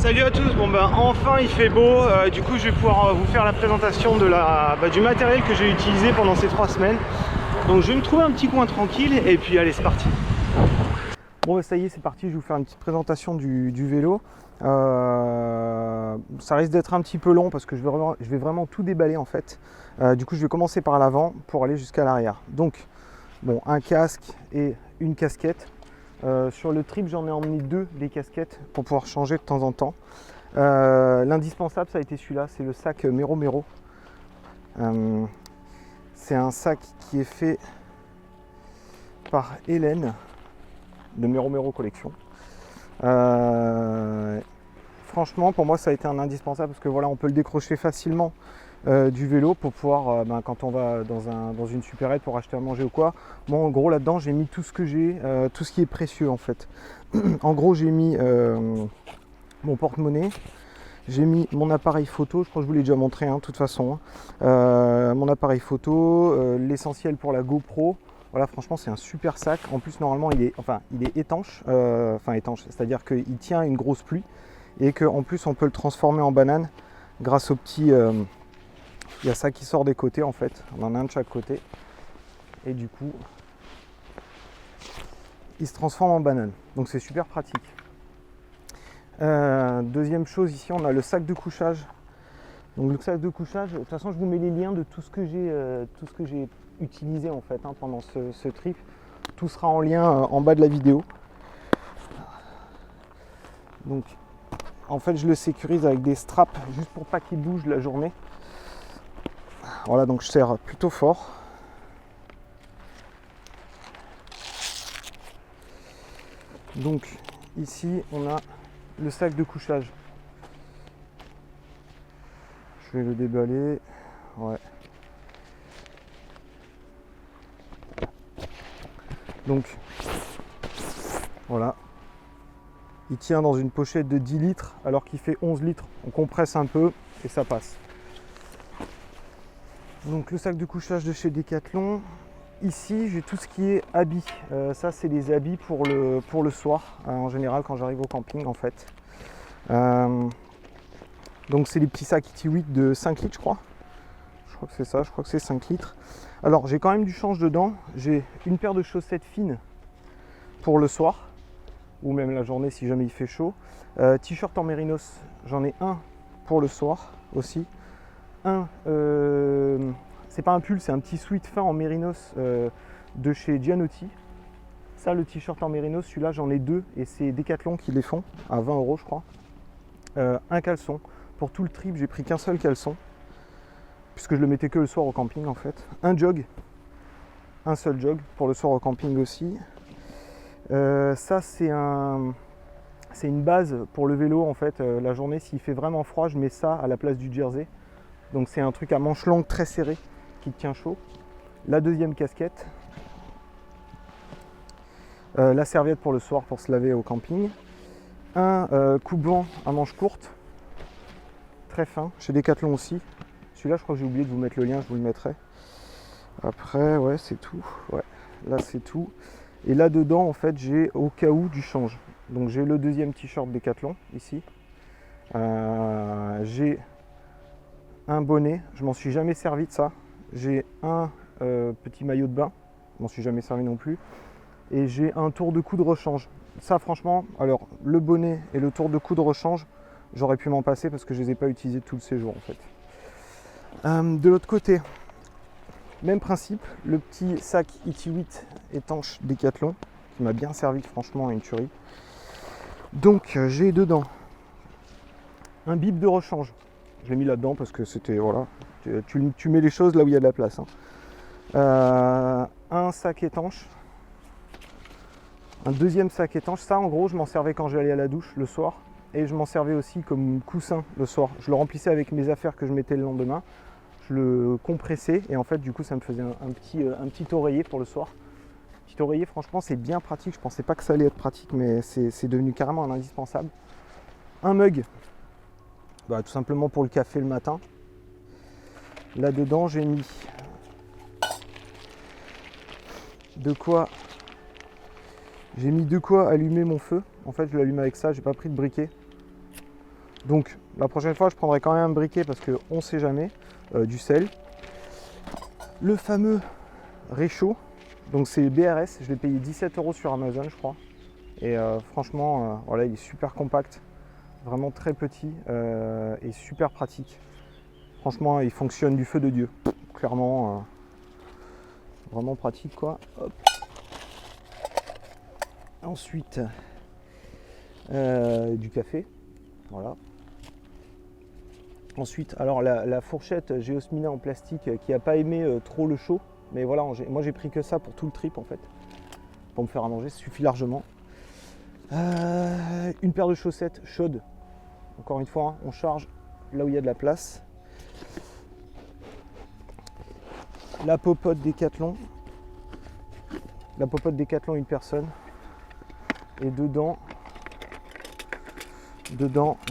Salut à tous, bon ben enfin il fait beau, du coup je vais pouvoir vous faire la présentation de du matériel que j'ai utilisé pendant ces 3 semaines. Donc je vais me trouver un petit coin tranquille et puis allez c'est parti. Bon ça y est c'est parti, je vais vous faire une petite présentation du vélo. Ça risque d'être un petit peu long parce que je vais vraiment tout déballer en fait. Du coup je vais commencer par l'avant pour aller jusqu'à l'arrière. Donc bon, un casque et une casquette. Sur le trip j'en ai emmené 2 des casquettes pour pouvoir changer de temps en temps. L'indispensable ça a été celui-là, c'est le sac Mero Mero. C'est un sac qui est fait par Hélène de Mero Mero Collection. Franchement pour moi ça a été un indispensable parce que voilà on peut le décrocher facilement du vélo pour pouvoir quand on va dans une supérette pour acheter à manger ou quoi. Moi en gros là-dedans j'ai mis tout ce que j'ai, tout ce qui est précieux en fait. En gros j'ai mis mon porte-monnaie, j'ai mis mon appareil photo, je crois que je vous l'ai déjà montré de toute façon, mon appareil photo, l'essentiel pour la GoPro. Voilà, franchement c'est un super sac. En plus normalement il est étanche, étanche, c'est-à-dire qu'il tient une grosse pluie et qu'en plus on peut le transformer en banane grâce au petit il y a ça qui sort des côtés en fait, on en a un de chaque côté et du coup il se transforme en banane, donc c'est super pratique. Deuxième chose, ici on a le sac de couchage. Donc le sac de couchage, de toute façon je vous mets les liens de tout ce que j'ai utilisé en fait pendant ce trip. Tout sera en lien en bas de la vidéo. Donc en fait je le sécurise avec des straps juste pour pas qu'il bouge la journée. Voilà, donc je serre plutôt fort. Donc ici on a le sac de couchage. Je vais le déballer. Ouais. Donc voilà. Il tient dans une pochette de 10 litres alors qu'il fait 11 litres. On compresse un peu et ça passe. Donc le sac de couchage de chez Decathlon. Ici j'ai tout ce qui est habits. Ça c'est des habits pour le soir, en général quand j'arrive au camping en fait. Donc c'est des petits sacs Iti 8 de 5 litres je crois. Je crois que c'est ça, je crois que c'est 5 litres. Alors j'ai quand même du change dedans. J'ai une paire de chaussettes fines pour le soir ou même la journée si jamais il fait chaud. T-shirt en mérinos, j'en ai un pour le soir aussi. C'est pas un pull, c'est un petit sweat fin en mérinos de chez Gianotti. Ça, le t-shirt en mérinos, celui-là j'en ai 2 et c'est Decathlon qui les font à 20 € je crois. Un caleçon. Pour tout le trip, j'ai pris qu'un seul caleçon puisque je le mettais que le soir au camping en fait. Un jog, un seul jog pour le soir au camping aussi. Ça c'est une base pour le vélo en fait. La journée, s'il fait vraiment froid, je mets ça à la place du jersey. Donc c'est un truc à manches longues très serré qui tient chaud. La deuxième casquette. La serviette pour le soir pour se laver au camping. Un coupe-vent à manches courtes. Très fin, chez Decathlon aussi. Celui-là je crois que j'ai oublié de vous mettre le lien, je vous le mettrai. Après ouais c'est tout. Ouais, là c'est tout. Et là dedans en fait j'ai au cas où du change. Donc j'ai le deuxième t-shirt Decathlon ici. J'ai un bonnet, je m'en suis jamais servi de ça. J'ai un petit maillot de bain, je m'en suis jamais servi non plus. Et j'ai un tour de cou de rechange. Ça franchement, alors le bonnet et le tour de cou de rechange, j'aurais pu m'en passer parce que je ne les ai pas utilisés tout le séjour en fait. De l'autre côté, même principe, le petit sac Iti 8 étanche Decathlon qui m'a bien servi franchement, une tuerie. Donc j'ai dedans un bip de rechange. Je l'ai mis là-dedans parce que c'était, voilà, tu mets les choses là où il y a de la place. Un sac étanche. Un deuxième sac étanche. Ça, en gros, je m'en servais quand j'allais à la douche le soir. Et je m'en servais aussi comme coussin le soir. Je le remplissais avec mes affaires que je mettais le lendemain. Je le compressais et en fait, du coup, ça me faisait un petit oreiller pour le soir. Petit oreiller, franchement, c'est bien pratique. Je pensais pas que ça allait être pratique, mais c'est devenu carrément un indispensable. Un mug. Tout simplement pour le café le matin. Là dedans j'ai mis de quoi allumer mon feu. En fait je l'allume avec ça, j'ai pas pris de briquet. Donc la prochaine fois je prendrai quand même un briquet parce qu'on ne sait jamais, du sel. Le fameux réchaud, donc c'est BRS, je l'ai payé 17 € sur Amazon je crois. Et franchement, voilà, il est super compact, vraiment très petit et super pratique. Franchement, il fonctionne du feu de Dieu, clairement, vraiment pratique quoi. Hop. Ensuite, du café, voilà. Ensuite, alors la fourchette Geosmina en plastique qui n'a pas aimé trop le chaud, mais voilà, moi j'ai pris que ça pour tout le trip en fait, pour me faire à manger, ça suffit largement. Une paire de chaussettes chaudes, encore une fois, hein, on charge là où il y a de la place. La popote Décathlon, une personne, et dedans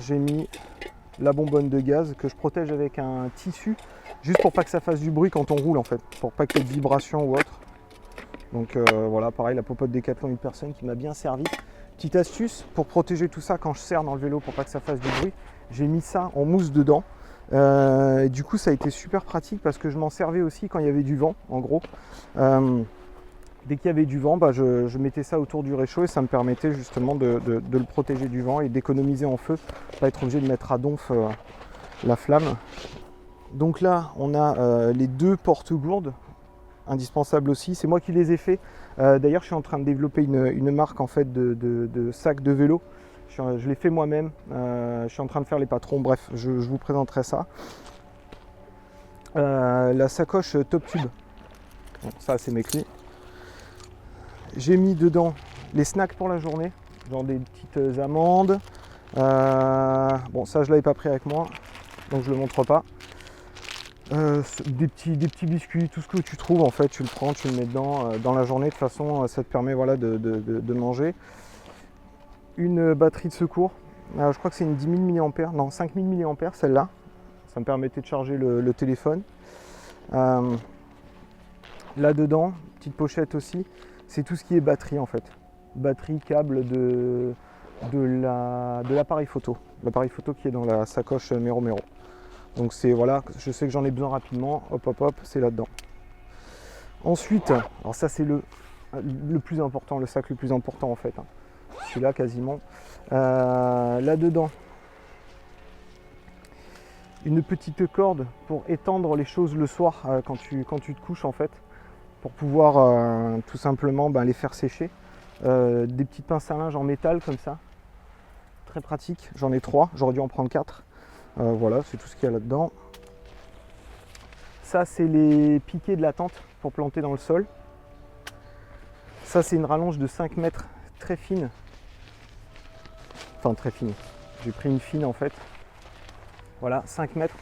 j'ai mis la bonbonne de gaz que je protège avec un tissu, juste pour pas que ça fasse du bruit quand on roule en fait, pour pas qu'il y ait de vibration ou autre. Donc voilà, pareil, la popote Décathlon une personne qui m'a bien servi. Petite astuce pour protéger tout ça quand je serre dans le vélo pour pas que ça fasse du bruit, j'ai mis ça en mousse dedans. Du coup ça a été super pratique parce que je m'en servais aussi quand il y avait du vent en gros. Dès qu'il y avait du vent, je mettais ça autour du réchaud et ça me permettait justement de le protéger du vent et d'économiser en feu, pas être obligé de mettre à donf la flamme. Donc là on a les deux porte-gourdes, indispensables aussi, c'est moi qui les ai fait. D'ailleurs je suis en train de développer une marque en fait de sacs de vélo. Je l'ai fait moi-même, je suis en train de faire les patrons, bref, je vous présenterai ça. La sacoche Top Tube, bon, ça c'est mes clés. J'ai mis dedans les snacks pour la journée, genre des petites amandes. Bon, ça je l'avais pas pris avec moi, donc je le montre pas. Des petits biscuits, tout ce que tu trouves en fait, tu le prends, tu le mets dedans dans la journée. De toute façon, ça te permet voilà, de manger. Une batterie de secours, je crois que c'est une 10 000 mAh, non 5000 mAh celle-là. Ça me permettait de charger le téléphone. Là-dedans, petite pochette aussi, c'est tout ce qui est batterie en fait. Batterie, câble de l'appareil photo. L'appareil photo qui est dans la sacoche Mero Mero. Donc c'est voilà, je sais que j'en ai besoin rapidement, hop hop hop, c'est là-dedans. Ensuite, alors ça c'est le plus important, le sac le plus important en fait. Hein. Celui-là quasiment. Là-dedans, une petite corde pour étendre les choses le soir quand tu te couches en fait, pour pouvoir tout simplement les faire sécher. Des petites pinces à linge en métal comme ça, très pratique, j'en ai 3, j'aurais dû en prendre 4. Voilà, c'est tout ce qu'il y a là-dedans. Ça c'est les piquets de la tente pour planter dans le sol. Ça c'est une rallonge de 5 mètres très fine. Enfin très fine, j'ai pris une fine en fait. Voilà, 5 mètres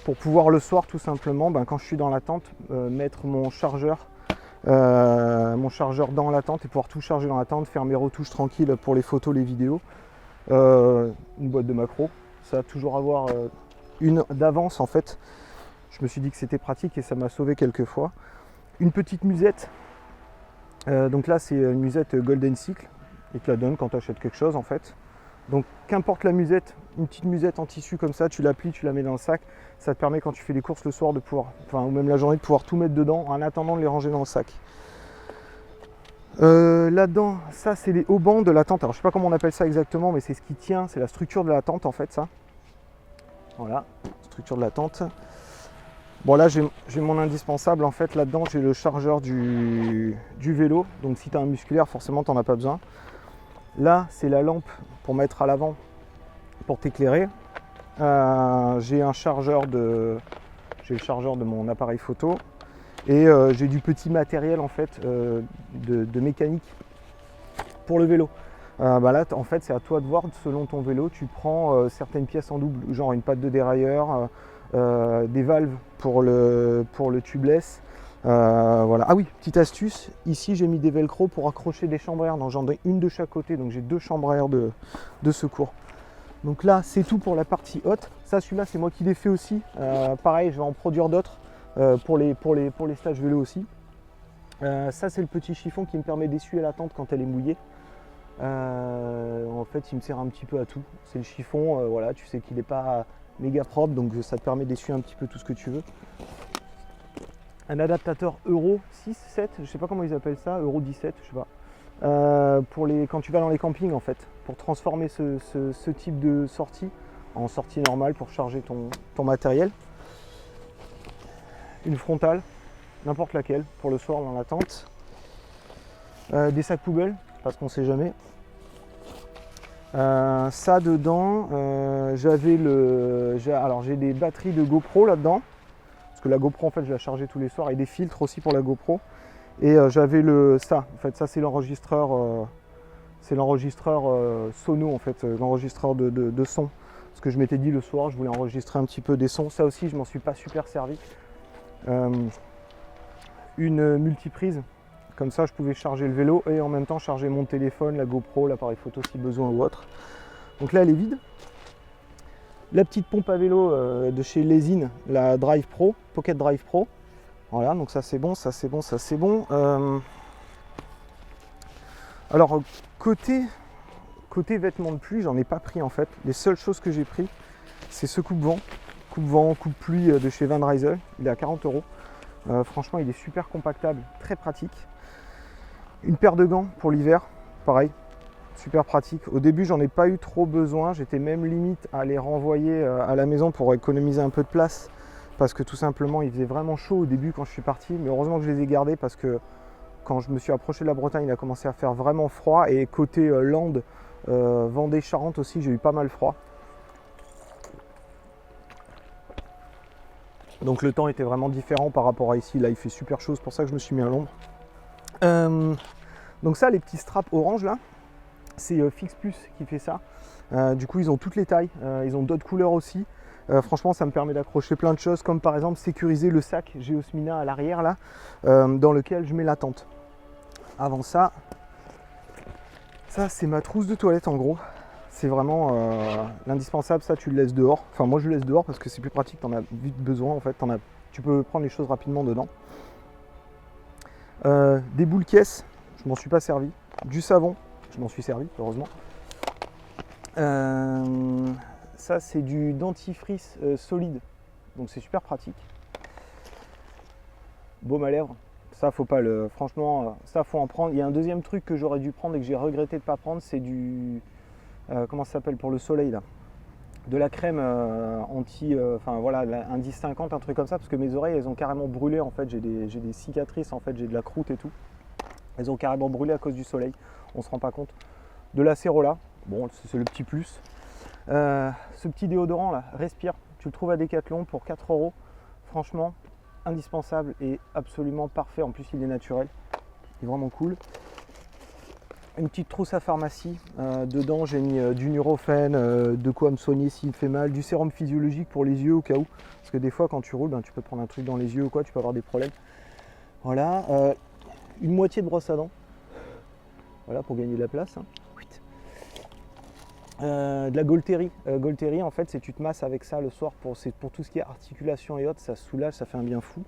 pour pouvoir le soir tout simplement, quand je suis dans la tente, mettre mon chargeur dans la tente et pouvoir tout charger dans la tente, faire mes retouches tranquilles pour les photos, les vidéos. Une boîte de macros, ça toujours avoir une d'avance en fait. Je me suis dit que c'était pratique et ça m'a sauvé quelques fois. Une petite musette, donc là c'est une musette Golden Cycle, et tu la donnes quand tu achètes quelque chose en fait. Donc qu'importe la musette, une petite musette en tissu comme ça, tu la plies, tu la mets dans le sac, ça te permet quand tu fais les courses le soir de pouvoir, ou même la journée, de pouvoir tout mettre dedans en attendant de les ranger dans le sac. Là-dedans, ça c'est les haubans de la tente, alors je sais pas comment on appelle ça exactement, mais c'est ce qui tient, c'est la structure de la tente en fait ça. Voilà, structure de la tente. Bon là j'ai mon indispensable en fait, là-dedans j'ai le chargeur du vélo, donc si tu as un musculaire forcément tu n'en as pas besoin. Là c'est la lampe pour mettre à l'avant pour t'éclairer. J'ai le chargeur de mon appareil photo et j'ai du petit matériel en fait de mécanique pour le vélo. Là en fait c'est à toi de voir selon ton vélo, tu prends certaines pièces en double, genre une patte de dérailleur, des valves pour le tubeless. Voilà. Ah oui, petite astuce, ici j'ai mis des velcro pour accrocher des chambres à air, donc j'en ai une de chaque côté, donc j'ai 2 chambres à air de secours. Donc là c'est tout pour la partie haute. Ça celui-là c'est moi qui l'ai fait aussi, pareil je vais en produire d'autres pour les stages vélo aussi. Ça c'est le petit chiffon qui me permet d'essuyer la tente quand elle est mouillée. En fait, il me sert un petit peu à tout. C'est le chiffon, voilà, tu sais qu'il n'est pas méga propre, donc ça te permet d'essuyer un petit peu tout ce que tu veux. Un adaptateur Euro 6, 7, je sais pas comment ils appellent ça, Euro 17, je sais pas. Quand tu vas dans les campings en fait, pour transformer ce type de sortie en sortie normale pour charger ton matériel. Une frontale, n'importe laquelle, pour le soir dans la tente. Des sacs poubelles, parce qu'on sait jamais. Ça dedans, j'ai des batteries de GoPro là-dedans. Parce que la GoPro en fait je la chargeais tous les soirs et des filtres aussi pour la GoPro. Et j'avais ça c'est l'enregistreur sono en fait, l'enregistreur de son. Parce que je m'étais dit le soir je voulais enregistrer un petit peu des sons. Ça aussi je m'en suis pas super servi. Une multiprise, comme ça je pouvais charger le vélo et en même temps charger mon téléphone, la GoPro, l'appareil photo si besoin ou autre. Donc là elle est vide. La petite pompe à vélo de chez Lesin, la Drive Pro, Pocket Drive Pro. Voilà, donc ça c'est bon, ça c'est bon, ça c'est bon. Alors côté vêtements de pluie, j'en ai pas pris en fait. Les seules choses que j'ai pris, c'est ce coupe-vent, coupe-pluie de chez Van Rysel. Il est à 40 €. Franchement, il est super compactable, très pratique. Une paire de gants pour l'hiver, pareil, super pratique. Au début, j'en ai pas eu trop besoin. J'étais même limite à les renvoyer à la maison pour économiser un peu de place. Parce que tout simplement, il faisait vraiment chaud au début quand je suis parti. Mais heureusement que je les ai gardés parce que quand je me suis approché de la Bretagne, il a commencé à faire vraiment froid. Et côté Landes, Vendée, Charente aussi, j'ai eu pas mal froid. Donc le temps était vraiment différent par rapport à ici. Là, il fait super chaud, c'est pour ça que je me suis mis à l'ombre. Donc ça, les petits straps orange là, c'est Fix Plus qui fait ça. Du coup, ils ont toutes les tailles. Ils ont d'autres couleurs aussi. Franchement, ça me permet d'accrocher plein de choses, comme par exemple sécuriser le sac Geosmina à l'arrière là, dans lequel je mets la tente. Avant ça c'est ma trousse de toilette en gros. C'est vraiment l'indispensable, ça tu le laisses dehors. Enfin moi je le laisse dehors parce que c'est plus pratique, t'en as vite besoin en fait, tu peux prendre les choses rapidement dedans. Des boules caisses, je m'en suis pas servi. Du savon, je m'en suis servi heureusement. Ça c'est du dentifrice solide, donc c'est super pratique. Baume à lèvres, ça faut pas le... Franchement, ça faut en prendre. Il y a un deuxième truc que j'aurais dû prendre et que j'ai regretté de pas prendre, c'est du... comment ça s'appelle pour le soleil là, de la crème anti, enfin voilà, indice 50, un truc comme ça, parce que mes oreilles elles ont carrément brûlé en fait, j'ai des cicatrices en fait, j'ai de la croûte et tout, elles ont carrément brûlé à cause du soleil, on se rend pas compte. De la Cérola, bon c'est le petit plus. Ce petit déodorant là, Respire, tu le trouves à Decathlon pour 4 €, franchement indispensable et absolument parfait, en plus il est naturel, il est vraiment cool. Une petite trousse à pharmacie, dedans j'ai mis du Nurofen, de quoi me soigner s'il me fait mal, du sérum physiologique pour les yeux au cas où, parce que des fois quand tu roules, tu peux te prendre un truc dans les yeux ou quoi, tu peux avoir des problèmes. Voilà, une moitié de brosse à dents, voilà pour gagner de la place. De la Golteri. Golteri en fait c'est tu te masses avec ça le soir pour tout ce qui est articulation et autres, ça soulage, ça fait un bien fou.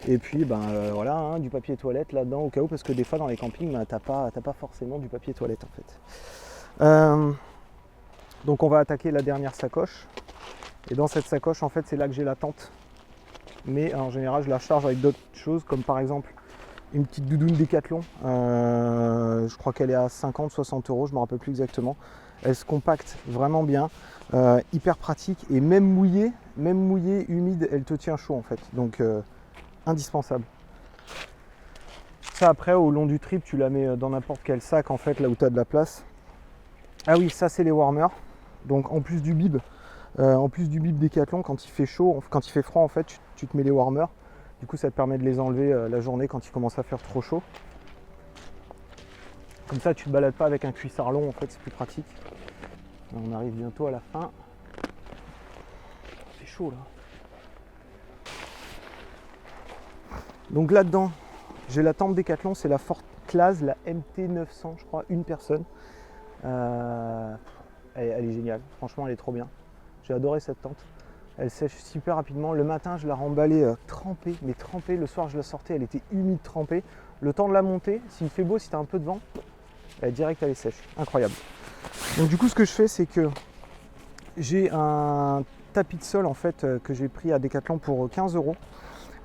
Et puis voilà, du papier toilette là-dedans au cas où, parce que des fois dans les campings t'as pas forcément du papier toilette en fait. Donc on va attaquer la dernière sacoche. Et dans cette sacoche en fait c'est là que j'ai la tente. Mais en général je la charge avec d'autres choses, comme par exemple une petite doudoune Décathlon. Je crois qu'elle est à 50-60 €, je ne me rappelle plus exactement. Elle se compacte vraiment bien, hyper pratique, et même mouillée, humide, elle te tient chaud en fait. Donc indispensable. Ça après au long du trip tu la mets dans n'importe quel sac en fait, là où tu as de la place. Ah oui, ça c'est les warmers. Donc en plus du bib Décathlon, quand il fait chaud, quand il fait froid en fait, tu te mets les warmers. Du coup ça te permet de les enlever la journée quand il commence à faire trop chaud. Comme ça tu te balades pas avec un cuissard long en fait, c'est plus pratique. On arrive bientôt à la fin. C'est chaud là. Donc là-dedans, j'ai la tente Décathlon, c'est la Fort Class, la MT900 je crois, une personne. Elle est géniale, franchement elle est trop bien. J'ai adoré cette tente. Elle sèche super rapidement. Le matin je la remballais trempée, mais trempée. Le soir je la sortais, elle était humide trempée. Le temps de la monter, s'il fait beau, si tu as un peu de vent, Elle est direct, elle est sèche. Incroyable. Donc du coup, ce que je fais, c'est que j'ai un tapis de sol en fait que j'ai pris à Decathlon pour 15 €.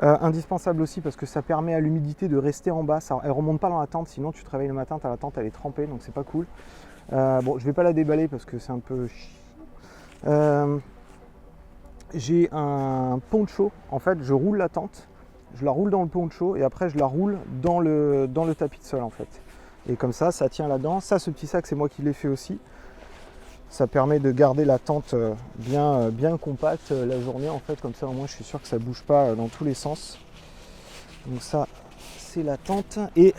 Indispensable aussi parce que ça permet à l'humidité de rester en bas. Elle remonte pas dans la tente, sinon tu te réveilles le matin, la tente elle est trempée, donc c'est pas cool. Bon, je vais pas la déballer parce que c'est un peu chiant. J'ai un poncho. En fait, je roule la tente, je la roule dans le poncho et après je la roule dans le tapis de sol en fait. Et comme ça tient là-dedans. Ça, ce petit sac, c'est moi qui l'ai fait aussi. Ça permet de garder la tente bien compacte la journée en fait, comme ça au moins je suis sûr que ça bouge pas dans tous les sens. Donc ça c'est la tente. Et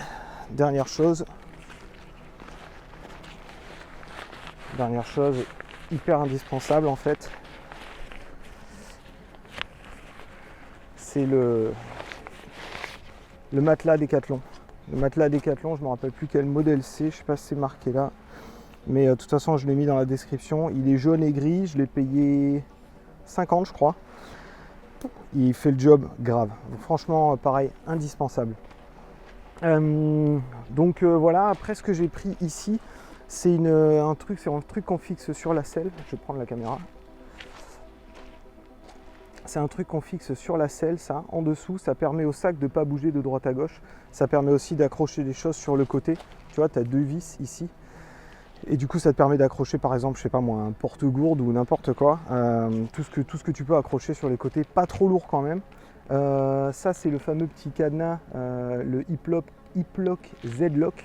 dernière chose hyper indispensable en fait, c'est le matelas Decathlon. Le matelas Decathlon, je me rappelle plus quel modèle c'est, je sais pas si c'est marqué là. Mais de toute façon, je l'ai mis dans la description. Il est jaune et gris. Je l'ai payé 50, je crois. Il fait le job grave. Donc, franchement, pareil, indispensable. Voilà. Après, ce que j'ai pris ici, c'est un truc qu'on fixe sur la selle. Je vais prendre la caméra. C'est un truc qu'on fixe sur la selle, ça, en dessous. Ça permet au sac de ne pas bouger de droite à gauche. Ça permet aussi d'accrocher des choses sur le côté. Tu vois, tu as 2 vis ici. Et du coup, ça te permet d'accrocher, par exemple, je sais pas moi, un porte-gourde ou n'importe quoi. Tout ce que tu peux accrocher sur les côtés, pas trop lourd quand même. Ça, c'est le fameux petit cadenas, le Hiplock Z-Lock.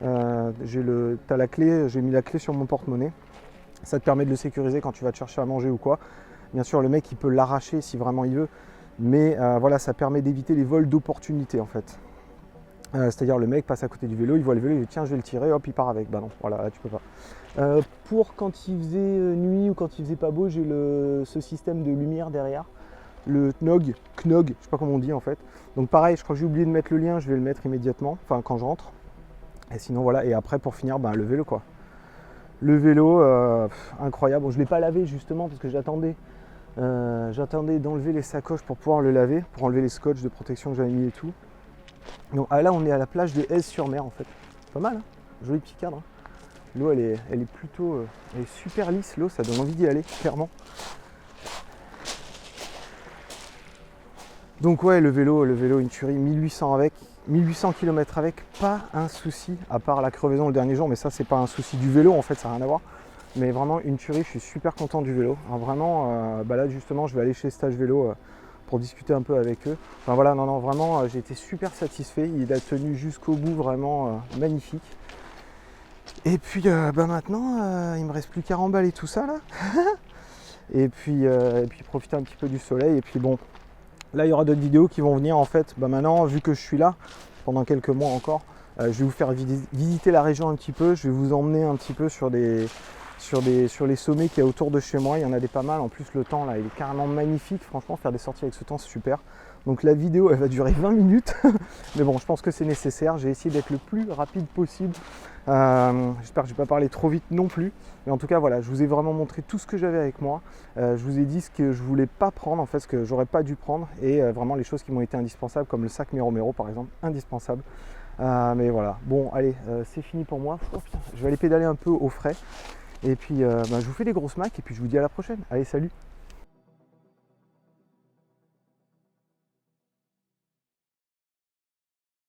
T'as la clé, j'ai mis la clé sur mon porte-monnaie. Ça te permet de le sécuriser quand tu vas te chercher à manger ou quoi. Bien sûr, le mec, il peut l'arracher si vraiment il veut. Mais voilà, ça permet d'éviter les vols d'opportunité en fait. C'est-à-dire le mec passe à côté du vélo, il voit le vélo, il dit tiens je vais le tirer, hop il part avec. Bah non, voilà, là tu peux pas. Pour quand il faisait nuit ou quand il faisait pas beau, j'ai ce système de lumière derrière, le Knog, je sais pas comment on dit en fait. Donc pareil, je crois que j'ai oublié de mettre le lien, je vais le mettre immédiatement, enfin quand je rentre. Et sinon voilà, et après pour finir, le vélo quoi. Le vélo, incroyable. Bon, je ne l'ai pas lavé justement parce que j'attendais d'enlever les sacoches pour pouvoir le laver, pour enlever les scotch de protection que j'avais mis et tout. Donc là on est à la plage de Aise-sur-Mer en fait. Pas mal, hein, joli petit cadre. Hein. L'eau elle est plutôt elle est super lisse, l'eau ça donne envie d'y aller, clairement. Donc ouais, le vélo une tuerie, 1800 km avec, pas un souci, à part la crevaison le dernier jour, mais ça c'est pas un souci du vélo en fait, ça n'a rien à voir. Mais vraiment une tuerie, je suis super content du vélo. Alors, vraiment, là justement je vais aller chez Stage Vélo pour discuter un peu avec eux. Enfin voilà, non, vraiment, j'ai été super satisfait. Il a tenu jusqu'au bout, vraiment magnifique. Et puis maintenant, il me reste plus qu'à remballer tout ça là. et puis profiter un petit peu du soleil. Et puis bon, là il y aura d'autres vidéos qui vont venir en fait. Maintenant, vu que je suis là pendant quelques mois encore, je vais vous faire visiter la région un petit peu. Je vais vous emmener un petit peu sur les sommets qu'il y a autour de chez moi. Il y en a des pas mal. En plus, le temps là, il est carrément magnifique. Franchement, faire des sorties avec ce temps, c'est super. Donc la vidéo, elle va durer 20 minutes. Mais bon, je pense que c'est nécessaire. J'ai essayé d'être le plus rapide possible. J'espère que je ne vais pas parler trop vite non plus. Mais en tout cas, voilà, je vous ai vraiment montré tout ce que j'avais avec moi. Je vous ai dit ce que je ne voulais pas prendre, en fait, ce que j'aurais pas dû prendre. Et vraiment les choses qui m'ont été indispensables, comme le sac Mero par exemple, indispensable. Mais voilà, bon, allez, c'est fini pour moi. Oh, putain, je vais aller pédaler un peu au frais. Et puis, je vous fais des grosses macs et puis je vous dis à la prochaine. Allez, salut!